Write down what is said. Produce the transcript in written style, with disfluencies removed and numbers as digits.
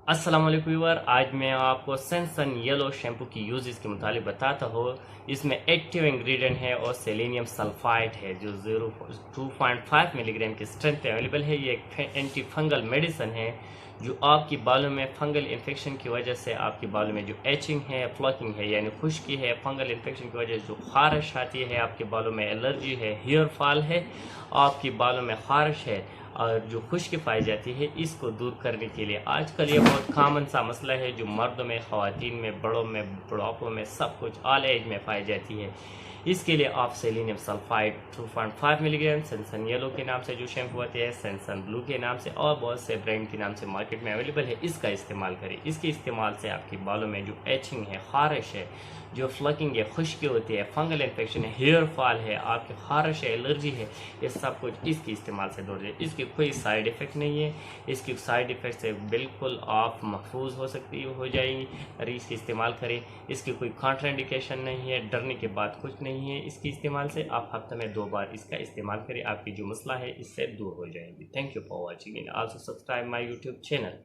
अस्सलाम वालेकुम व्यूअर। आज मैं आपको सेंसन येलो शैम्पू की यूजेस के मुतालिक बताता हूँ। इसमें एक्टिव इंग्रेडिएंट है और सेलेनियम सल्फाइड है जो 2.5 मिलीग्राम की स्ट्रेंथ अवेलेबल है। ये एक एंटी फंगल मेडिसिन है जो आपकी बालों में फंगल इन्फेक्शन की वजह से आपके बालों में जो एचिंग है, फ्लॉकिंग है यानी खुश्की है, फंगल इन्फेक्शन की वजह से जो खारिश आती है, आपके बालों में एलर्जी है, हेयर फॉल है, आपके बालों में खारिश है और जो खुश्की पाई जाती है, इसको दूर करने के लिए आजकल ये बहुत कॉमन सा मसला है जो मर्दों में, ख़वातीन में, बड़ों में, बुढ़ापों में, सब कुछ ऑल एज में पाई जाती है। इसके लिए आप selenium sulphide 2.5 milligram sanction yellow के नाम से जो शैम्पू आते हैं, सेंसन ब्लू के नाम से और बहुत से ब्रांड के नाम से मार्केट में अवेलेबल है, इसका इस्तेमाल करें। इसके इस्तेमाल से आपके बालों में जो एचिंग है, खारिश है, जो फ्लकिंग है, खुश्की होती है, फंगल इन्फेक्शन है, हेयर फॉल है, आपकी खारिश है, एलर्जी है, ये सब कुछ इसके इस्तेमाल से दूर जाए। इसके कोई साइड इफ़ेक्ट नहीं है। इसकी साइड इफ़ेक्ट से बिल्कुल आप महफूज हो जाएंगी अगर इसके इस्तेमाल करें। इसकी कोई कॉन्ट्राइंडिकेशन नहीं है, डरने के बाद कुछ नहीं है। इसके इस्तेमाल से आप हफ्ते में 2 बार इसका इस्तेमाल करें, आपकी जो मसला है इससे दूर हो जाएंगी। Thank you for watching and also subscribe my YouTube channel.